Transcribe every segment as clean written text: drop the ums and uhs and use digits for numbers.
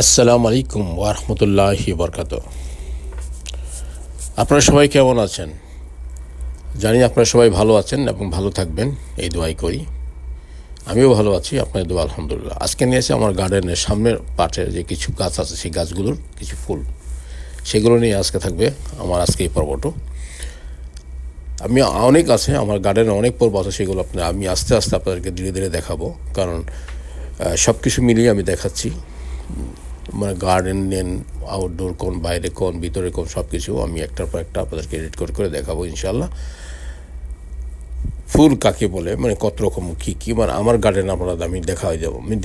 আসসালামু আলাইকুম ওয়া রাহমাতুল্লাহি ওয়া বারাকাতুহু। আপনারা সবাই কেমন আছেন? জানি আপনারা সবাই ভালো আছেন এবং ভালো থাকবেন, এই দোয়াই করি। আমিও ভালো আছি, আপনাদের দোয়া আলহামদুলিল্লাহ। আজকে নিয়ে এসে আমার গার্ডেনের সামনের পার্টে যে কিছু গাছ আছে, সেই গাছগুলোর কিছু ফুল, সেগুলো নিয়ে আজকে থাকবে আমার আজকে এই পর্বটা। আমি অনেক আছে আমার গার্ডেনে, অনেক পর্ব আছে, সেগুলো আমি আস্তে আস্তে আপনাদেরকে ধীরে ধীরে দেখাবো, কারণ সব কিছু মিলিয়ে আমি দেখাচ্ছি। মানে গার্ডেন নেন, আউটডোর কোন, বাইরে কোন, ভিতরে কোন, সব কিছু আমি একটার পর একটা আপনাদেরকে এডিট করে করে দেখাবো ইনশাল্লাহ। ফুল কাকে বলে, মানে কত রকম কী কী, মানে আমার গার্ডেন আপনারা আমি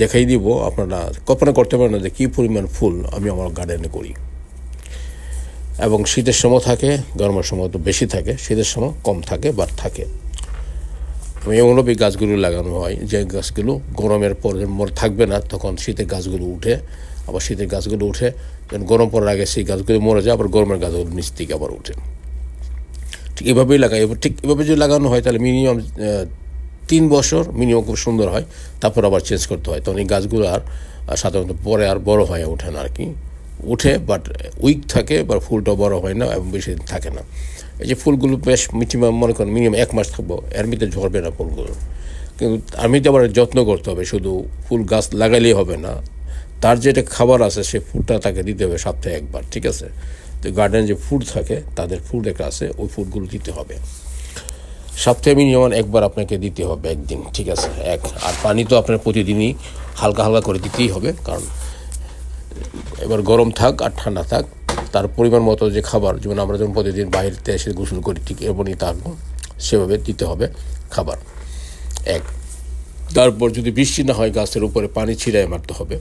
দেখাই দিব। আপনারা কল্পনা করতে পারেন না যে কী পরিমাণ ফুল আমি আমার গার্ডেনে করি। এবং শীতের সময় থাকে, গরমের সময় তো বেশি থাকে, শীতের সময় কম থাকে বা থাকে। আমি এমনভাবে গাছগুলো লাগানো হয় যে গাছগুলো গরমের পর থাকবে না, তখন শীতের গাছগুলো উঠে, আবার শীতের গাছগুলো উঠে যখন গরম পড়ার আগে সেই গাছগুলো মরে যায়, আবার গরমের গাছগুলো নিচ থেকে আবার উঠে। ঠিক এভাবেই লাগাই। ঠিক এভাবে যদি লাগানো হয় তাহলে মিনিমাম 3 বছর মিনিমাম খুব সুন্দর হয়, তারপর আবার চেঞ্জ করতে হয়। তখন এই গাছগুলো আর সাধারণত পরে আর বড় হয়ে ওঠে না আর কি, উঠে বাট উইক থাকে, বা ফুলটা বড় হয় না এবং বেশি দিন থাকে না। এই যে ফুলগুলো বেশ মিনিমাম মনে করেন মিনিমাম 1 মাস থাকবো, এর ভিতরে ঝরবে না ফুলগুলো। কিন্তু আমি তো আবার যত্ন করতে হবে, শুধু ফুল গাছ লাগাইলেই হবে না, তার যেটা খাবার আছে সে ফুডটা তাকে দিতে হবে সপ্তাহে একবার, ঠিক আছে? তো গার্ডেন যে ফুড থাকে, তাদের ফুড একটা আছে, ওই ফুডগুলো দিতে হবে সপ্তাহে মিনিমাম একবার আপনাকে দিতে হবে, একদিন, ঠিক আছে? আর পানি তো আপনার প্রতিদিনই হালকা হালকা করে দিতেই হবে, কারণ এবার গরম থাক আর ঠান্ডা থাক, তার পরিমাণ মতো যে খাবার, যেমন আমরা যখন প্রতিদিন বাইরেতে এসে গোসল করি, ঠিক এমনই থাকবো, সেভাবে দিতে হবে খাবার। তারপর যদি বৃষ্টি না হয়, গাছের উপরে পানি ছিটায় মারতে হবে।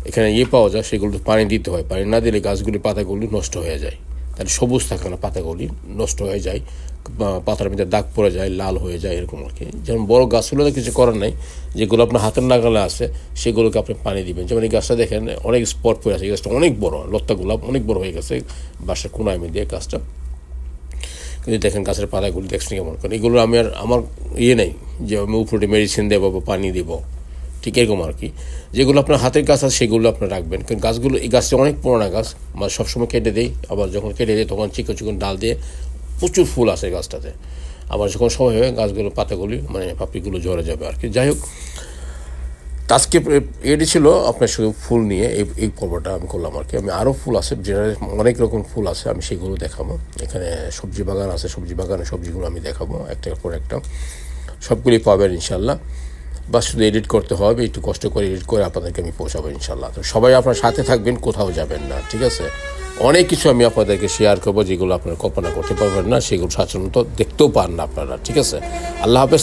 এখানে পাওয়া যায়, সেগুলো পানি দিতে হয়। পানি না দিলে গাছগুলি পাতাগুলি নষ্ট হয়ে যায়, তাহলে সবুজ থাকে না, পাতাগুলি নষ্ট হয়ে যায়, পাতার মধ্যে দাগ পড়ে যায়, লাল হয়ে যায়, এরকম আর কি। যেমন বড় গাছগুলোতে কিছু করার নাই, যেগুলো আপনার হাতের নাগালে আছে সেগুলোকে আপনি পানি দিবেন। যেমন এই গাছটা দেখেন অনেক স্পট পড়ে আছে, এই গাছটা অনেক বড়, লত্তা গোলাপ অনেক বড় হয়ে গেছে বাসার কোনায় দিয়ে গাছটা। কিন্তু দেখেন গাছের পাতাগুলি দেখছেন কেমন, কারণ এগুলো আমার নেই যে আমি উপরে মেডিসিন দেবো বা পানি দেবো, ঠিক এরকম আর কি। যেগুলো আপনার হাতের গাছ আছে সেগুলো আপনি রাখবেন, কারণ গাছগুলো, এই গাছটা অনেক পুরোনো গাছ, মানে সবসময় কেটে দেই, আবার যখন কেটে দেয় তখন চিকন চিকন ডাল দিয়ে প্রচুর ফুল আসে গাছটাতে। আবার যখন সময় হয় গাছগুলো পাতাগুলি মানে পাপড়িগুলো ঝরে যাবে আর কি। যাই হোক, আজকে এটি ছিল আপনার শুধু ফুল নিয়ে এই পর্বটা আমি করলাম আর কি। আমি আরও ফুল আছে, যেটা অনেক রকম ফুল আছে, আমি সেগুলো দেখাবো। এখানে সবজি বাগান আছে, সবজি বাগানের সবজিগুলো আমি দেখাবো একটার পর একটা, সবগুলি পাবেন ইনশাল্লাহ। বা শুধু এডিট করতে হবে, একটু কষ্ট করে এডিট করে আপনাদেরকে আমি পৌঁছাবো ইনশাল্লাহ। তো সবাই আপনার সাথে থাকবেন, কোথাও যাবেন না, ঠিক আছে? অনেক কিছু আমি আপনাদেরকে শেয়ার করবো, যেগুলো আপনারা কল্পনা করতে পারবেন না, সেগুলো সাধারণত দেখতেও পান না আপনারা, ঠিক আছে? আল্লাহ হাফেজ।